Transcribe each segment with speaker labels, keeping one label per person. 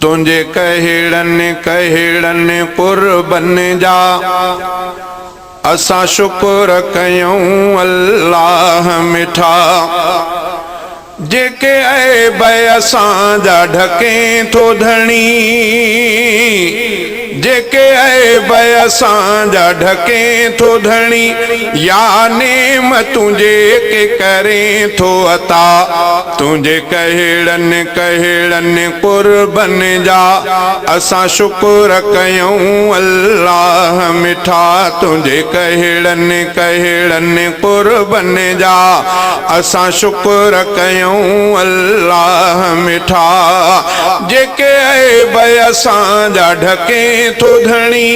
Speaker 1: तुझे कहिड़नि कुर्बन जा असां शुक्र कयूं अल्लाह मिठा। जेके ऐब असांजा ढके थो धणी, जेके ऐब असांजा ढके थो धणी, या नेमतूं जेके करे थो अता। तुझे कहिड़नि कुर्बन जा असां शुक्र कयूं अल्लाह मिठा। तुझे कहिड़नि कुर्बन जा असां शुक्र कयूं अल्लाह मिठा। जेके ऐब असांजा ढके थो धणी,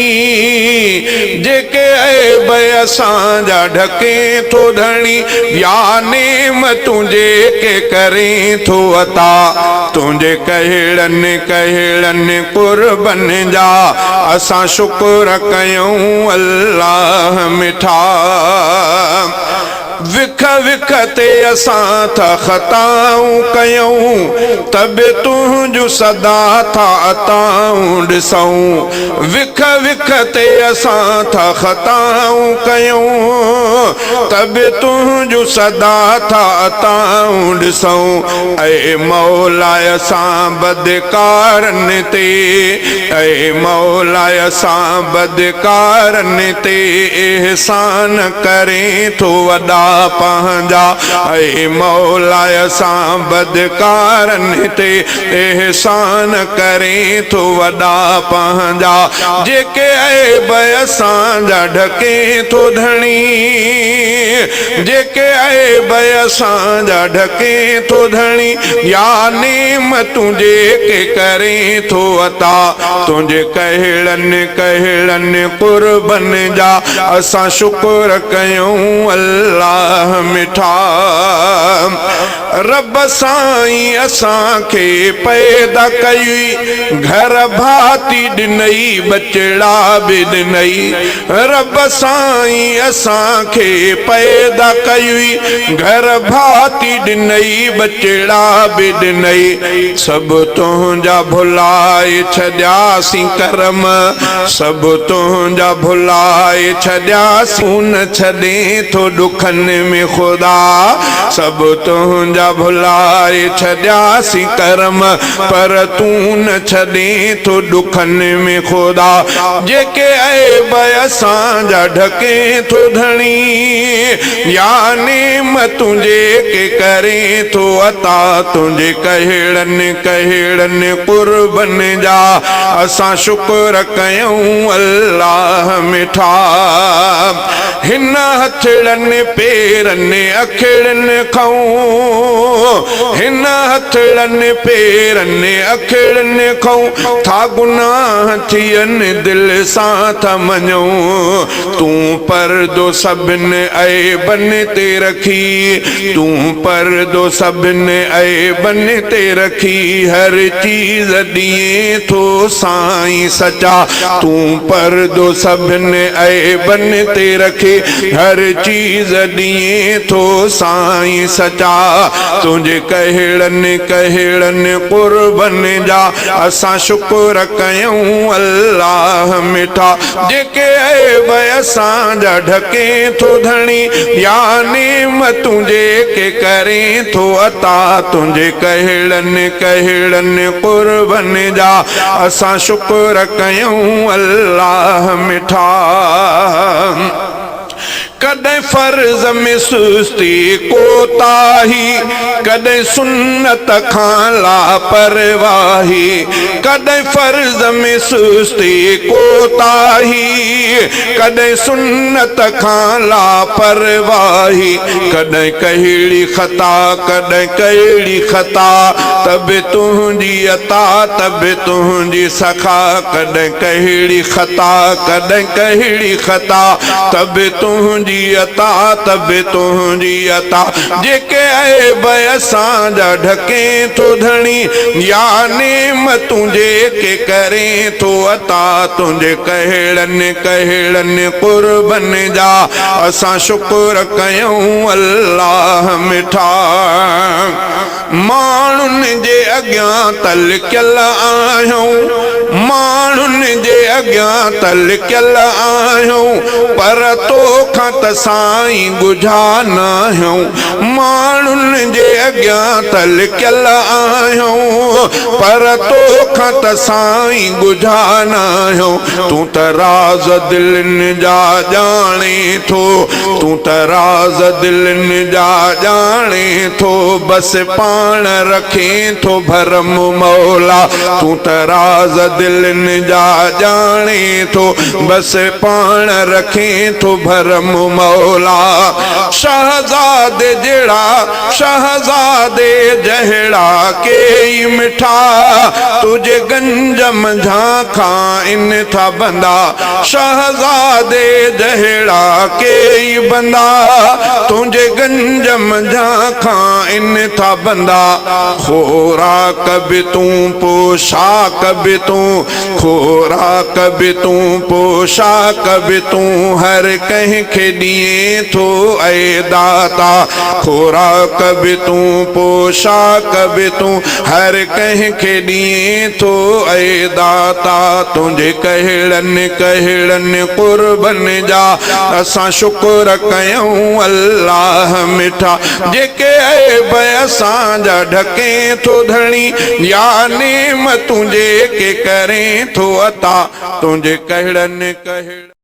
Speaker 1: जेके ऐब असांजा ढके थो धणी, या नेमतूं जेके करे थो अता। तुझे कहिड़नि कुर्बन जा असां शुक्र कयूं अल्लाह मिठा। विख विख ते असां था ख़ताऊं कयूं, तब तुझूं सदा था अताऊं ॾिसूं। विख विख ते असां था ख़ताऊं कयूं, तब तुझूं सदा था अताऊं ॾिसूं। ऐ मौला असां बदकारनि ते, ऐ मौला असां बदकारनि ते एहसान करे थो वॾा पंहिंजा। ऐ मौला असां बदकारनि ते एहसान करे थो वॾा पंहिंजा। जेके ऐब असांजा ढके थो धणी, जेके ऐब असांजा ढके थो धणी, या नेमतूं जेके करे थो अता। तुझे कहिड़नि कुर्बन जा असां शुक्र कयूं अल्लाह मिठा। रब साईं असांखे पैदा कई, घर भाती ॾिनई बचड़ा बि ॾिनई। रब साईं असांखे पैदा कई, घर भाती ॾिनई बचड़ा बि ॾिनई। सभु तुंहिंजा भुलाए छॾियासीं करम, सभु तुंहिंजा भुलाए छॾियासीं। न छॾे थो ॾुखनि में ख़ुदा, सभु तुंहिंजा भुलाए छॾियासीं करम, पर तूं न छॾे थो ॾुखनि में ख़ुदा। जेके ऐब असांजा ढके थो धणी, या नेमतूं जेके करे थो अता। तुझे कहिड़नि कुर्बन जा असां शुक्र कयूं अल्लाह मिठा। हिन हथड़नि पेरनि अखिड़नि खां, हिन हथड़नि पेरनि अखिड़नि खां, था गुनाह थियनि दिलि सां था मञूं। तूं परदो सभिनि ऐबनि ते रखी, तूं परदो सभिनि ऐबनि ते रखी, हर चीज़ ॾिए थो साईं सचा। तूं परदो सभिनि ऐबनि ते रखी, हर चीज़ ॾिए थो साईं सचा। तुझे कहिड़नि कुर्बन जा असां शुक्र कयूं अल्लाह मिठा। जेके ऐब असांजा ढके थो धणी, या नेमतूं जेके करे थो अता। तुझे कहिड़नि कुर्बन जा असां शुक्र कयूं अल्लाह मिठा। कॾहिं फर्ज में सुस्ती कोताही, कॾहिं सुन्नत खां लापरवाही। कॾहिं फर्ज में सुस्ती कोताही, कॾहिं सुन्नत खां लापरवाही। कॾहिं कहिड़ी ख़ता, कॾहिं कहिड़ी ख़ता, तब तुंहिंजी अता, तब तुंहिंजी सखा। कॾहिं कहिड़ी ख़ता, कॾहिं कहिड़ी ख़ता, तब तुंहिंजी तुंहिंजी अता तब तुंहिंजी अता जेके ऐब असांजा ढके थो धणी या नेमतूं जेके करे थो अता तुंहिंजे कहिड़नि कहिड़नि कुर्बन जा असां शुक्र कयूं अल्लाह मिठा। माण्हुनि जे अॻियां तलकियल आहियूं माण्हुनि जे अॻियां तलकियल आहियूं पर तोखां त साईं गुझा न आहियूं। माण्हुनि जे अॻियां तलकियल आहियूं पर तोखां त साईं गुझा न आहियूं। तूं त राज़ दिलनि जा ॼाणे थो तूं त राज़ दिलनि जा ॼाणे थो बसि पाण रखे थो भरम मौला। तूं त राज़ दिलनि जा ॼाणे थो बसि पाण रखे थो भरम मौला। शहज़ादे जहिड़ा शहज़ादे जहिड़ा केई मिठा तुझे गंज मंझा खां इन था बंदा। शहज़ादे जहिड़ा केई बंदा तुझे गंज मंझा खां इन था बंदा। खोराक बि तूं पोशाक बि तूं खोराक बि तूं पोशाक बि तूं हर कंहिंखे ॾिए थो ऐं दाता। खोराक बि तूं पोशाक बि तूं हर कंहिंखे ॾिए थो ऐं दाता। तुंहिंजे कहिड़नि कहिड़नि कुर्बन जा असां शुक्र कयूं अल्लाह मिठा। जेके ऐब असांजा ढके थो धणी या नेमतूं जेके करे थो अता तुंहिंजे कहिड़नि कहिड़नि